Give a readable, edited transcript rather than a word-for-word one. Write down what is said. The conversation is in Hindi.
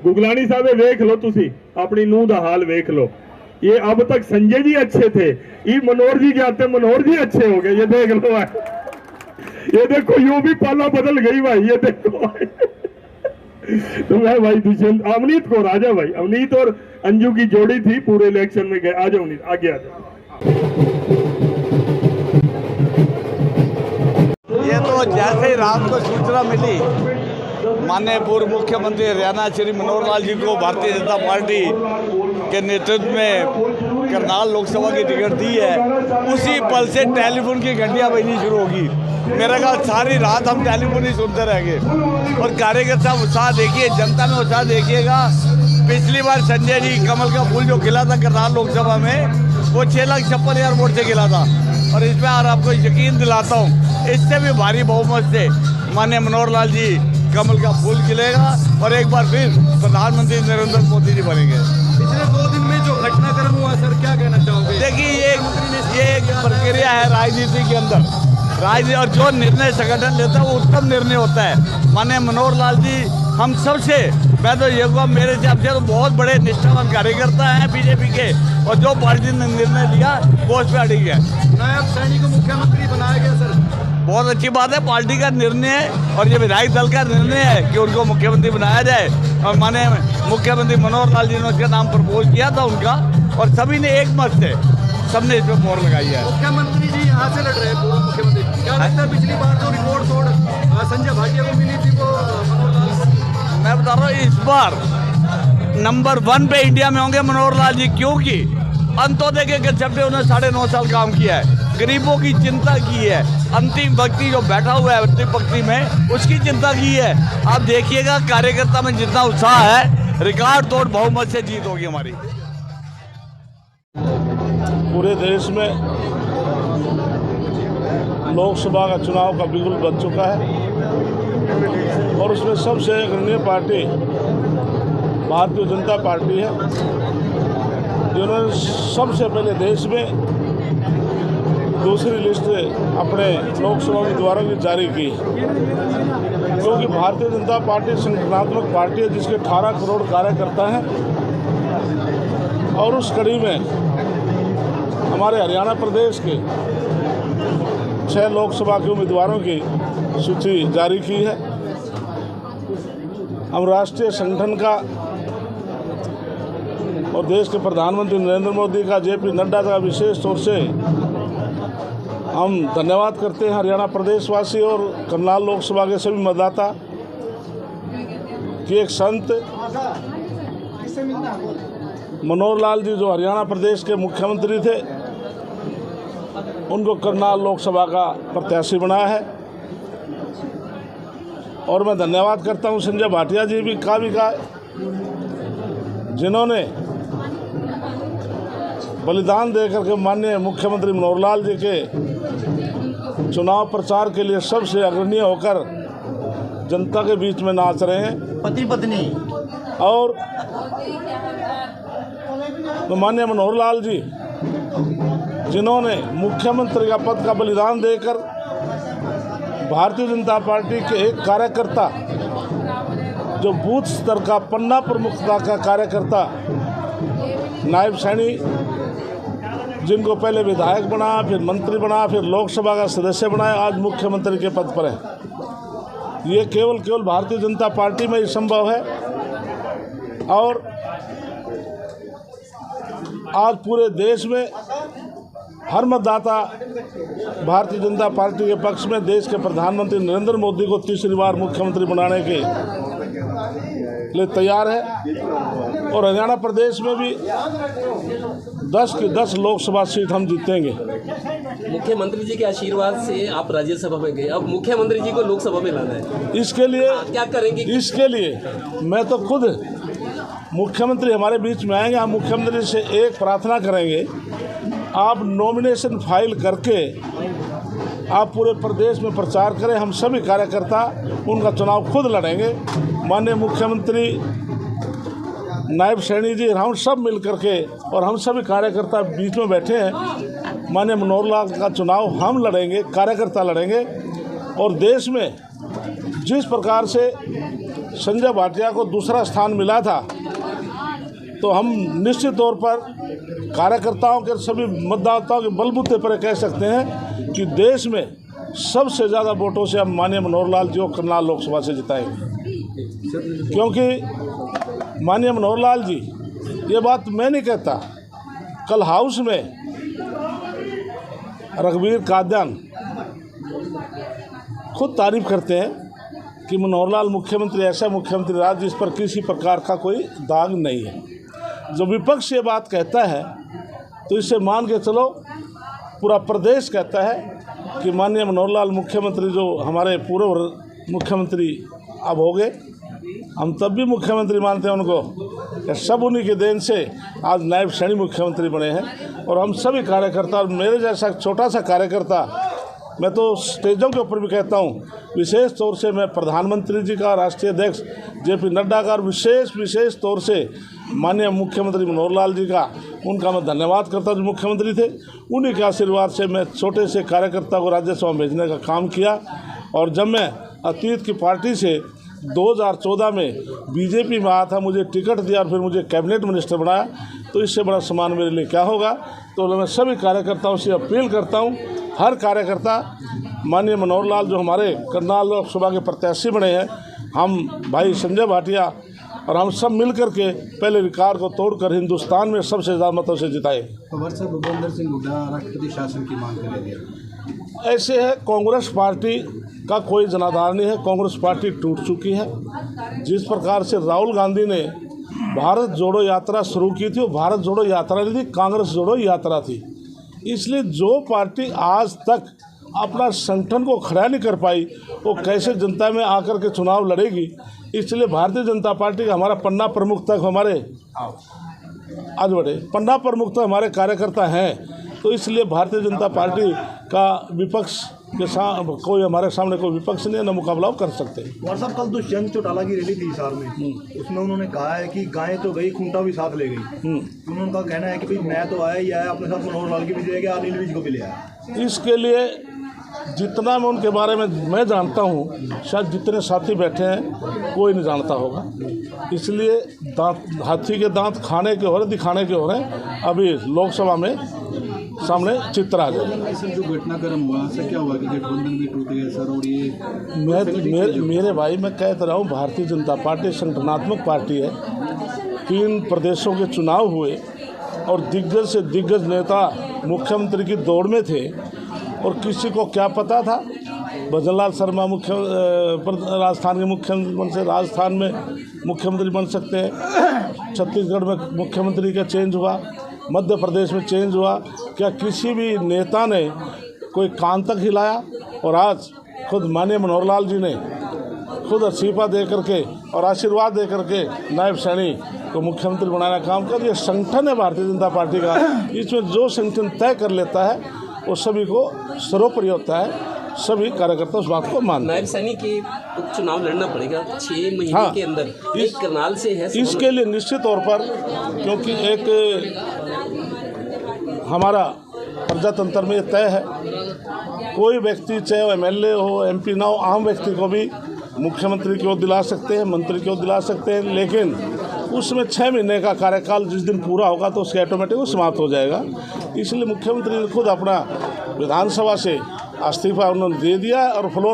गुगलानी साहब देख लो, तुसी अपनी नूह का हाल देख लो। ये अब तक संजय जी अच्छे थे, ये मनोहर जी के आते मनोहर जी अच्छे हो गए। ये देख लो भाई, ये देखो यूं भी पाला बदल गई भाई। ये देखो भाई तो मैं भाई दुष्यंत अवनीत को राजा भाई, अवनीत और अंजू की जोड़ी थी, पूरे इलेक्शन में गए। आ जाओ अवनीत, आगे आ जाओ। ये तो जैसे ही रात को सूचना मिली, माननीय पूर्व मुख्यमंत्री हरियाणा श्री मनोहर लाल जी को भारतीय जनता पार्टी के नेतृत्व में करनाल लोकसभा की टिकट दी है, उसी पल से टेलीफोन की घंटियां बजनी शुरू होगी। मेरा ख्याल सारी रात हम टेलीफोन ही सुनते रहेंगे। और कार्यकर्ता उत्साह देखिए, जनता में उत्साह देखिएगा। पिछली बार संजय जी कमल का फूल जो खिला था करनाल लोकसभा में, वो 6,56,000 वोट से खिला था। और इस बार आपको यकीन दिलाता हूँ, इससे भी भारी बहुमत से माननीय मनोहर लाल जी कमल का फूल खिलेगा और एक बार फिर प्रधानमंत्री नरेंद्र मोदी जी बनेंगे। पिछले 2 दिन में जो घटनाक्रम हुआ सर, क्या कहना चाहोगे? देखिए, ये एक प्रक्रिया है राजनीति के अंदर। राजनीति और जो निर्णय संगठन लेता है वो उत्तम निर्णय होता है। माननीय मनोहर लाल जी हम सबसे, मैं तो ये कहूँगा, मेरे हिसाब से तो बहुत बड़े निष्ठावान कार्यकर्ता हैं बीजेपी के, और जो पार्टी ने निर्णय लिया वो उस पर अड़िग है। नायब सैनी को मुख्यमंत्री बनाया गया सर, बहुत अच्छी बात है। पार्टी का निर्णय और ये विधायक दल का निर्णय है कि उनको मुख्यमंत्री बनाया जाए। और माननीय मुख्यमंत्री मनोहर लाल जी ने उसका नाम प्रपोज किया था उनका, और सभी ने एक मत से सबने इस पर मोहर लगाई है। मुख्यमंत्री जी यहाँ से लड़ रहे हैं, पूर्व मुख्यमंत्री। क्या लगता है पिछली बार जो रिपोर्ट तोड़ संजय भाटिया को मिली थी वो मनोहर लाल? मैं बता रहा हूँ, इस बार नंबर 1 पे इंडिया में होंगे मनोहर लाल जी, क्योंकि अंत्योदय के कंसेप्ट पे उन्होंने 9.5 साल काम किया है, गरीबों की चिंता की है, अंतिम व्यक्ति जो बैठा हुआ है अंतिम पंक्ति में उसकी चिंता की है। आप देखिएगा कार्यकर्ता में जितना उत्साह है, रिकॉर्ड तोड़ बहुमत से जीत होगी हमारी। पूरे देश में लोकसभा का चुनाव का बिगुल बज चुका है और उसमें सबसे अग्रणी पार्टी भारतीय जनता पार्टी है, जिन्होंने सबसे पहले देश में दूसरी लिस्ट अपने लोकसभा उम्मीदवारों की जारी की। क्योंकि भारतीय जनता पार्टी संगठनात्मक पार्टी है जिसके 18 करोड़ कार्यकर्ता हैं, और उस कड़ी में हमारे हरियाणा प्रदेश के 6 लोकसभा के उम्मीदवारों की सूची जारी की है। हम राष्ट्रीय संगठन का और देश के प्रधानमंत्री नरेंद्र मोदी का, जेपी नड्डा का विशेष तौर से हम धन्यवाद करते हैं हरियाणा प्रदेशवासी और करनाल लोकसभा के सभी मतदाता कि एक संत मनोहर लाल जी जो हरियाणा प्रदेश के मुख्यमंत्री थे, उनको करनाल लोकसभा का प्रत्याशी बनाया है। और मैं धन्यवाद करता हूं संजय भाटिया जी भी का जिन्होंने बलिदान देकर के माननीय मुख्यमंत्री मनोहर लाल जी के चुनाव प्रचार के लिए सबसे अग्रणी होकर जनता के बीच में नाच रहे हैं, पति पत्नी। और तो माननीय मनोहर लाल जी जिन्होंने मुख्यमंत्री का पद का बलिदान देकर भारतीय जनता पार्टी के एक कार्यकर्ता, जो बूथ स्तर का पन्ना प्रमुखता का कार्यकर्ता नायब सैनी, जिनको पहले विधायक बना, फिर मंत्री बना, फिर लोकसभा का सदस्य बनाया, आज मुख्यमंत्री के पद पर है। ये केवल भारतीय जनता पार्टी में ही संभव है। और आज पूरे देश में हर मतदाता भारतीय जनता पार्टी के पक्ष में देश के प्रधानमंत्री नरेंद्र मोदी को तीसरी बार मुख्यमंत्री बनाने के लिए तैयार है। और हरियाणा प्रदेश में भी 10 की 10 लोकसभा सीट हम जीतेंगे। मुख्यमंत्री जी के आशीर्वाद से आप राज्यसभा में गए, अब मुख्यमंत्री जी को लोकसभा में लाना है, इसके लिए क्या करेंगे? इसके लिए मैं तो खुद मुख्यमंत्री हमारे बीच में आएंगे, हम मुख्यमंत्री से एक प्रार्थना करेंगे, आप नॉमिनेशन फाइल करके आप पूरे प्रदेश में प्रचार करें। हम सभी कार्यकर्ता उनका चुनाव खुद लड़ेंगे। माननीय मुख्यमंत्री, नायब सैनी जी, हम सब मिल करके और हम सभी कार्यकर्ता बीच में बैठे हैं। माननीय मनोहर लाल का चुनाव हम लड़ेंगे, कार्यकर्ता लड़ेंगे। और देश में जिस प्रकार से संजय भाटिया को दूसरा स्थान मिला था, तो हम निश्चित तौर पर कार्यकर्ताओं के, सभी मतदाताओं के बलबूते पर कह सकते हैं कि देश में सबसे ज़्यादा वोटों से हम माननीय मनोहर लाल जी को करनाल लोकसभा से जिताएंगे। क्योंकि माननीय मनोहर लाल जी, ये बात मैं नहीं कहता, कल हाउस में रघुवीर कादियान खुद तारीफ करते हैं कि मनोहर लाल मुख्यमंत्री ऐसा मुख्यमंत्री रहा जिस पर किसी प्रकार का कोई दाग नहीं है। जो विपक्ष ये बात कहता है तो इसे मान के चलो पूरा प्रदेश कहता है कि माननीय मनोहर लाल मुख्यमंत्री, जो हमारे पूर्व मुख्यमंत्री अब हो गए, हम तब भी मुख्यमंत्री मानते हैं उनको, कि सब उन्हीं के देन से आज नायब सैनी मुख्यमंत्री बने हैं। और हम सभी कार्यकर्ता, और मेरे जैसा छोटा सा कार्यकर्ता, मैं तो स्टेजों के ऊपर भी कहता हूँ, विशेष तौर से मैं प्रधानमंत्री जी का, राष्ट्रीय अध्यक्ष JP नड्डा का, और विशेष तौर से माननीय मुख्यमंत्री मनोहर लाल जी का, उनका मैं धन्यवाद करता हूँ जो मुख्यमंत्री थे। उन्हीं के आशीर्वाद से मैं छोटे से कार्यकर्ता को राज्यसभा में भेजने का काम किया। और जब मैं अतीत की पार्टी से 2014 में बीजेपी में आया था, मुझे टिकट दिया और फिर मुझे कैबिनेट मिनिस्टर बनाया, तो इससे बड़ा सम्मान मेरे लिए क्या होगा। तो मैं सभी कार्यकर्ताओं से अपील करता हूँ, हर कार्यकर्ता माननीय मनोहर लाल जो हमारे करनाल लोकसभा के प्रत्याशी बने हैं, हम भाई संजय भाटिया और हम सब मिल कर के पहले विकार को तोड़कर हिंदुस्तान में सबसे ज़्यादा मतों से जिताए। भूपेंद्र सिंह हुड्डा राष्ट्रपति शासन की मांग कर दिया। ऐसे है, कांग्रेस पार्टी का कोई जनाधार नहीं है, कांग्रेस पार्टी टूट चुकी है। जिस प्रकार से राहुल गांधी ने भारत जोड़ो यात्रा शुरू की थी, वो भारत जोड़ो यात्रा नहीं थी, कांग्रेस जोड़ो यात्रा थी। इसलिए जो पार्टी आज तक अपना संगठन को खड़ा नहीं कर पाई, वो कैसे जनता में आकर के चुनाव लड़ेगी। इसलिए भारतीय जनता पार्टी का हमारा पन्ना प्रमुख तक हमारे आज बड़े पन्ना प्रमुख तक हमारे कार्यकर्ता हैं। तो इसलिए भारतीय जनता पार्टी का विपक्ष के साथ कोई हमारे सामने कोई विपक्ष नहीं है, न मुकाबला कर सकते। और साहब, कल दुष्यंत चौटाला की रैली थी हिसार में, उसमें उन्होंने कहा है कि गाय तो गई, खूंटा भी साथ ले गई। उन्होंने कहना है कि भाई मैं तो आया ही आया, अपने साथ मनोहर लाल की भी ले गया, अनिल विज को भी ले आया। इसके लिए जितना मैं उनके बारे में मैं जानता हूँ, शायद जितने साथी बैठे हैं कोई नहीं जानता होगा। इसलिए दांत, हाथी के दांत खाने के हो रहे, दिखाने के हो रहे हैं, अभी लोकसभा में सामने चित्र आ जाए। सर, जो घटनाक्रम हुआ सर, क्या हुआ कि गठबंधन भी टूट गया सर? और ये मेरे भाई, मैं कहता रहा हूँ, भारतीय जनता पार्टी संगठनात्मक पार्टी है। 3 प्रदेशों के चुनाव हुए और दिग्गज से दिग्गज नेता मुख्यमंत्री की दौड़ में थे, और किसी को क्या पता था भजनलाल शर्मा राजस्थान के मुख्यमंत्री राजस्थान में मुख्यमंत्री बन सकते हैं। छत्तीसगढ़ में मुख्यमंत्री का चेंज हुआ, मध्य प्रदेश में चेंज हुआ। क्या किसी भी नेता ने कोई कान तक हिलाया? और आज खुद माननीय मनोहर लाल जी ने खुद इस्तीफा दे करके और आशीर्वाद दे करके नायब सैनी को मुख्यमंत्री बनाने का काम कर। ये संगठन है भारतीय जनता पार्टी का, इसमें जो संगठन तय कर लेता है वो सभी को सर्वोपरि होता है। सभी कार्यकर्ता उस बात को मानते हैं। नायब सैनी के उपचुनाव लड़ना पड़ेगा 6 महीने के अंदर, एक करनाल से है। इसके लिए निश्चित तौर पर, क्योंकि एक हमारा प्रजातंत्र में तय है, कोई व्यक्ति चाहे MLA हो, MP ना हो, आम व्यक्ति को भी मुख्यमंत्री क्यों दिला सकते हैं, मंत्री क्यों दिला सकते हैं, लेकिन उसमें 6 महीने का कार्यकाल जिस दिन पूरा होगा तो उसके ऑटोमेटिक वो समाप्त हो जाएगा। इसलिए मुख्यमंत्री ने खुद अपना विधानसभा से इस्तीफा उन्होंने दे दिया और फ्लोर